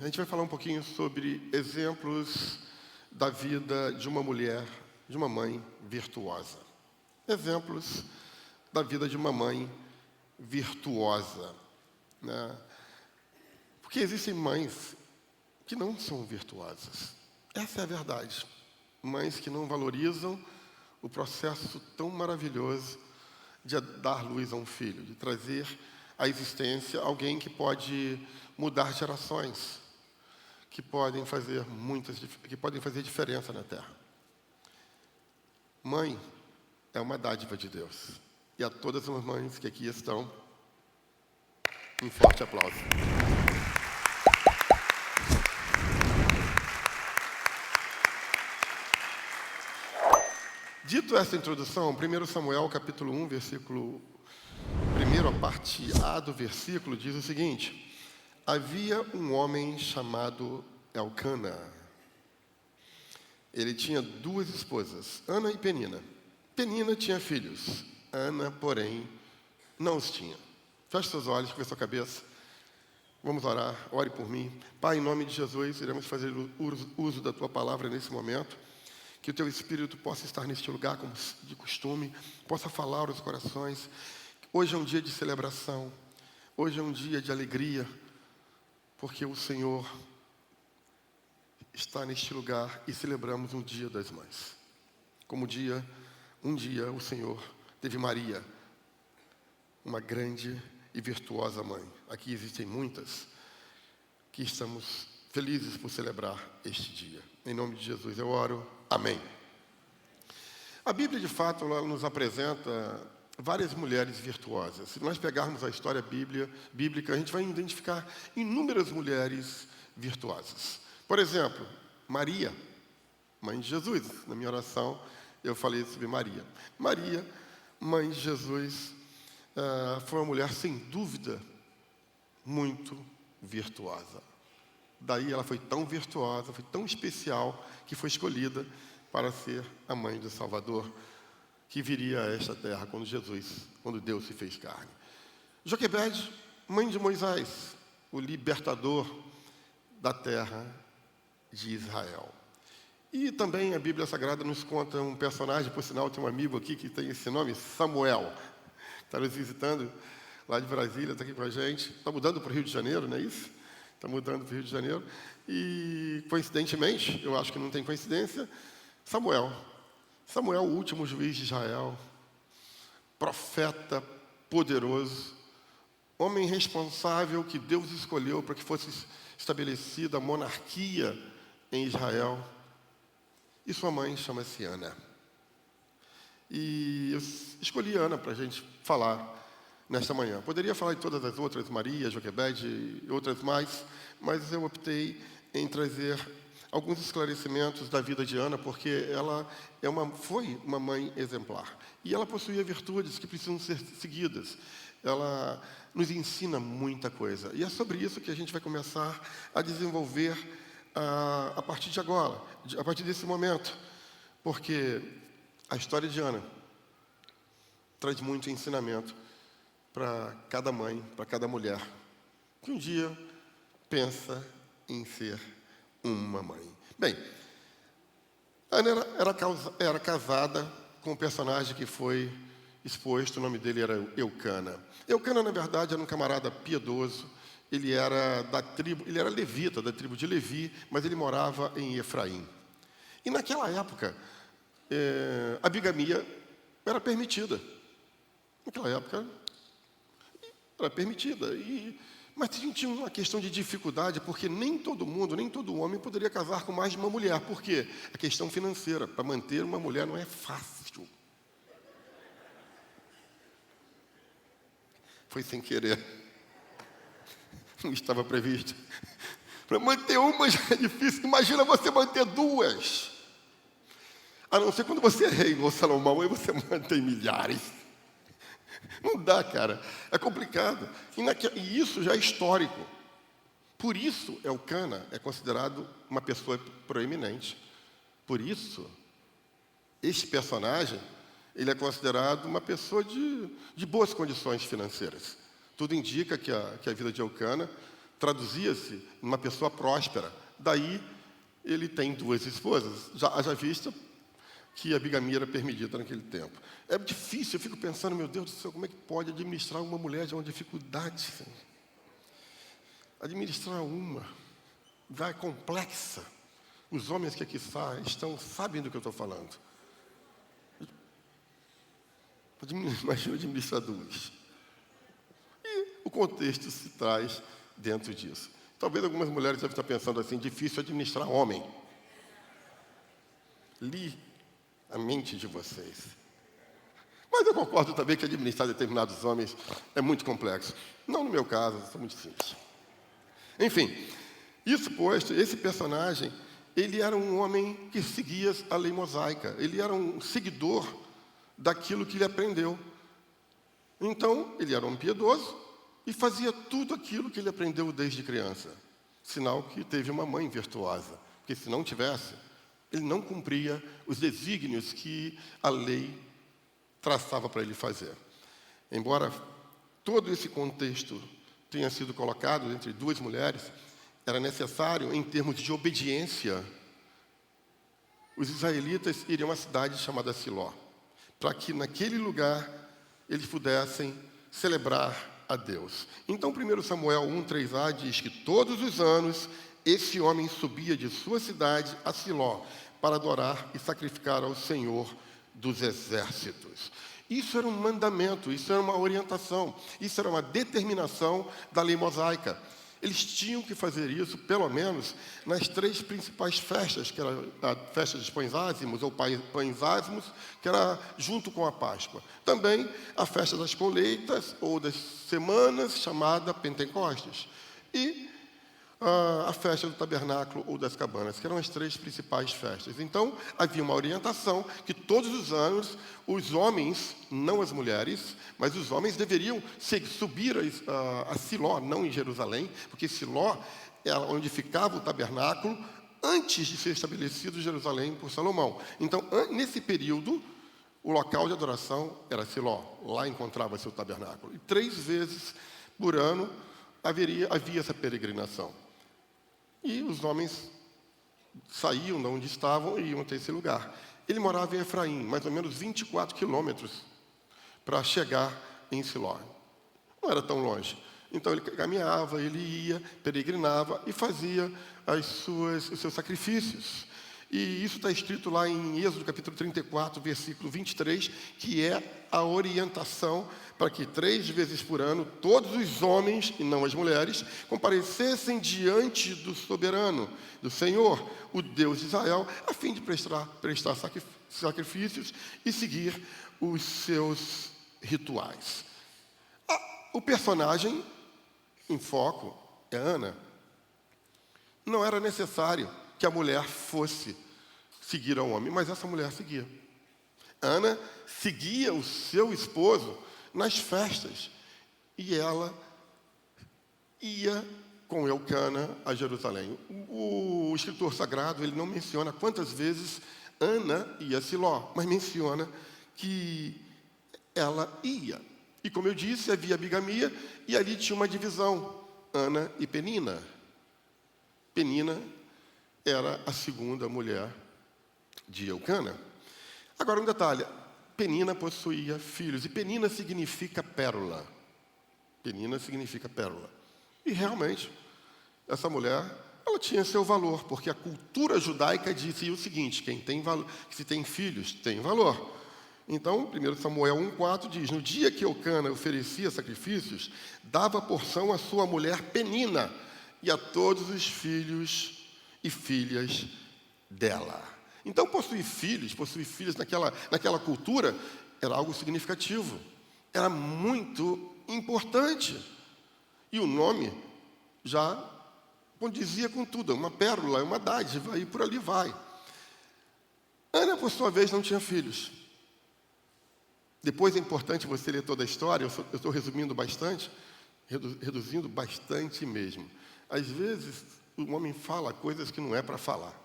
A gente vai falar um pouquinho sobre exemplos da vida de uma mulher, de uma mãe virtuosa. Exemplos da vida de uma mãe virtuosa, né? Porque existem mães que não são virtuosas. Essa é a verdade. Mães que não valorizam o processo tão maravilhoso de dar luz a um filho, de trazer à existência alguém que pode mudar gerações, que podem fazer diferença na Terra. Mãe é uma dádiva de Deus. E a todas as mães que aqui estão, um forte aplauso. Dito essa introdução, 1 Samuel, capítulo 1, versículo 1, a parte A do versículo, diz o seguinte: havia um homem chamado Elcana. Ele tinha duas esposas, Ana e Penina. Penina tinha filhos, Ana, porém, não os tinha. Feche seus olhos, curva sua cabeça. Vamos orar, ore por mim. Pai, em nome de Jesus, iremos fazer uso da Tua palavra nesse momento. Que o Teu Espírito possa estar neste lugar como de costume, possa falar aos corações. Hoje é um dia de celebração, hoje é um dia de alegria, porque o Senhor está neste lugar e celebramos um dia das mães. Como um dia o Senhor teve Maria, uma grande e virtuosa mãe. Aqui existem muitas que estamos felizes por celebrar este dia. Em nome de Jesus eu oro. Amém. A Bíblia, de fato, ela nos apresenta várias mulheres virtuosas. Se nós pegarmos a história bíblica, a gente vai identificar inúmeras mulheres virtuosas. Por exemplo, Maria, mãe de Jesus. Na minha oração, eu falei sobre Maria. Maria, mãe de Jesus, foi uma mulher, sem dúvida, muito virtuosa. Daí ela foi tão virtuosa, foi tão especial, que foi escolhida para ser a mãe do Salvador, que viria a esta terra quando Deus se fez carne. Joquebede, mãe de Moisés, o libertador da terra de Israel. E também a Bíblia Sagrada nos conta um personagem, por sinal tem um amigo aqui que tem esse nome, Samuel. Está nos visitando lá de Brasília, está aqui com a gente. Está mudando para o Rio de Janeiro, não é isso? Está mudando para o Rio de Janeiro. E, coincidentemente, eu acho que não tem coincidência, Samuel, o último juiz de Israel, profeta poderoso, homem responsável que Deus escolheu para que fosse estabelecida a monarquia em Israel. E sua mãe chama-se Ana. E eu escolhi Ana para a gente falar nesta manhã. Poderia falar de todas as outras, Maria, Joquebede e outras mais, mas eu optei em trazer alguns esclarecimentos da vida de Ana, porque ela foi uma mãe exemplar. E ela possuía virtudes que precisam ser seguidas. Ela nos ensina muita coisa. E é sobre isso que a gente vai começar a desenvolver a partir de agora, a partir desse momento. Porque a história de Ana traz muito ensinamento para cada mãe, para cada mulher, que um dia pensa em ser uma mãe. Bem, Ana era casada com um personagem que foi exposto, o nome dele era Eucana. Eucana, na verdade, era um camarada piedoso, ele era levita, da tribo de Levi, mas ele morava em Efraim. E naquela época, a bigamia era permitida. Naquela época, era permitida. Mas tinha uma questão de dificuldade, porque nem todo homem poderia casar com mais de uma mulher. Por quê? A questão financeira. Para manter uma mulher não é fácil. Foi sem querer. Não estava previsto. Para manter uma já é difícil. Imagina você manter duas. A não ser quando você é rei, igual Salomão, aí você mantém milhares. Não dá, cara. É complicado. E isso já é histórico. Por isso, Elcana é considerado uma pessoa proeminente. Por isso, este personagem, ele é considerado uma pessoa de boas condições financeiras. Tudo indica que a vida de Elcana traduzia-se numa pessoa próspera. Daí, ele tem 2 esposas. Haja vista que a bigamia era permitida naquele tempo. É difícil, eu fico pensando, meu Deus do céu, como é que pode administrar uma mulher de uma dificuldade? Administrar uma, é complexa. Os homens que aqui estão sabem do que eu estou falando. Imagina administrar 2. E o contexto se traz dentro disso. Talvez algumas mulheres devem estar pensando assim, difícil administrar homem. Li a mente de vocês. Mas eu concordo também que administrar determinados homens é muito complexo. Não no meu caso, sou muito simples. Enfim, isso posto, esse personagem, ele era um homem que seguia a lei mosaica. Ele era um seguidor daquilo que ele aprendeu. Então, ele era um piedoso e fazia tudo aquilo que ele aprendeu desde criança. Sinal que teve uma mãe virtuosa, porque se não tivesse, ele não cumpria os desígnios que a lei traçava para ele fazer. Embora todo esse contexto tenha sido colocado entre 2 mulheres, era necessário, em termos de obediência, os israelitas iriam a uma cidade chamada Siló, para que naquele lugar eles pudessem celebrar a Deus. Então, 1 Samuel 1:3a diz que todos os anos esse homem subia de sua cidade a Siló para adorar e sacrificar ao Senhor dos exércitos. Isso era um mandamento, isso era uma orientação, isso era uma determinação da lei mosaica. Eles tinham que fazer isso, pelo menos, nas 3 principais festas, que era a festa dos pães ázimos, ou pães ázimos, que era junto com a Páscoa. Também a festa das colheitas, ou das semanas, chamada Pentecostes. E a festa do tabernáculo ou das cabanas, que eram as 3 principais festas. Então, havia uma orientação que todos os anos os homens, não as mulheres, mas os homens deveriam subir a Siló, não em Jerusalém, porque Siló era onde ficava o tabernáculo antes de ser estabelecido Jerusalém por Salomão. Então, nesse período, o local de adoração era Siló. Lá encontrava-se o tabernáculo. E 3 vezes por ano havia essa peregrinação. E os homens saíam de onde estavam e iam até esse lugar. Ele morava em Efraim, mais ou menos 24 quilômetros para chegar em Siló. Não era tão longe. Então ele caminhava, ele ia, peregrinava e fazia os seus sacrifícios. E isso está escrito lá em Êxodo, capítulo 34, versículo 23, que é a orientação para que 3 vezes por ano todos os homens, e não as mulheres, comparecessem diante do soberano, do Senhor, o Deus de Israel, a fim de prestar sacrifícios e seguir os seus rituais. O personagem em foco é Ana. Não era necessário que a mulher fosse seguir ao homem, mas essa mulher seguia. Ana seguia o seu esposo nas festas e ela ia com Elcana a Jerusalém. O escritor sagrado ele não menciona quantas vezes Ana ia a Siló, mas menciona que ela ia. E como eu disse, havia bigamia e ali tinha uma divisão, Ana e Penina. Penina era a segunda mulher de Elcana. Agora, um detalhe. Penina possuía filhos. E Penina significa pérola. Penina significa pérola. E, realmente, essa mulher, ela tinha seu valor, porque a cultura judaica dizia o seguinte, que se tem filhos, tem valor. Então, 1 Samuel 1,4 diz, no dia que Elcana oferecia sacrifícios, dava porção à sua mulher Penina e a todos os filhos e filhas dela. Então, possuir filhas naquela cultura, era algo significativo. Era muito importante. E o nome já condizia com tudo. É uma pérola, é uma dádiva, e por ali vai. Ana, por sua vez, não tinha filhos. Depois é importante você ler toda a história, eu estou resumindo bastante, reduzindo bastante mesmo. Às vezes, o homem fala coisas que não é para falar.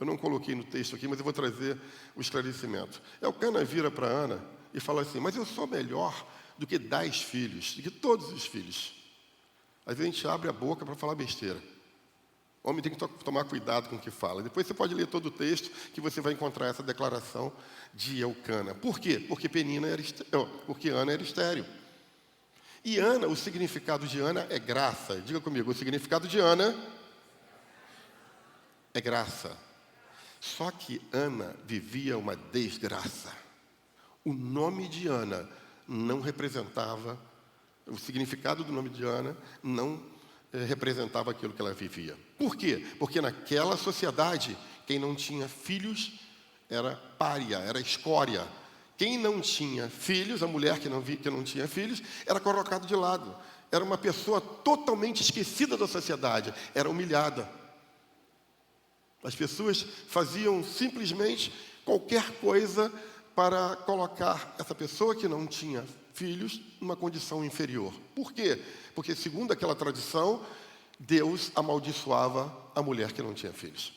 Eu não coloquei no texto aqui, mas eu vou trazer o esclarecimento. Elcana vira para Ana e fala assim, mas eu sou melhor do que 10 filhos, do que todos os filhos. Às vezes a gente abre a boca para falar besteira. Homem tem que tomar cuidado com o que fala. Depois você pode ler todo o texto que você vai encontrar essa declaração de Eucana. Por quê? Porque porque Ana era estéril. E Ana, o significado de Ana é graça. Diga comigo, o significado de Ana é graça. Só que Ana vivia uma desgraça. O nome de Ana não representava, o significado do nome de Ana não representava aquilo que ela vivia. Por quê? Porque naquela sociedade, quem não tinha filhos era pária, era escória. Quem não tinha filhos, a mulher que não tinha filhos, era colocado de lado. Era uma pessoa totalmente esquecida da sociedade, era humilhada. As pessoas faziam simplesmente qualquer coisa para colocar essa pessoa que não tinha filhos numa condição inferior. Por quê? Porque, segundo aquela tradição, Deus amaldiçoava a mulher que não tinha filhos.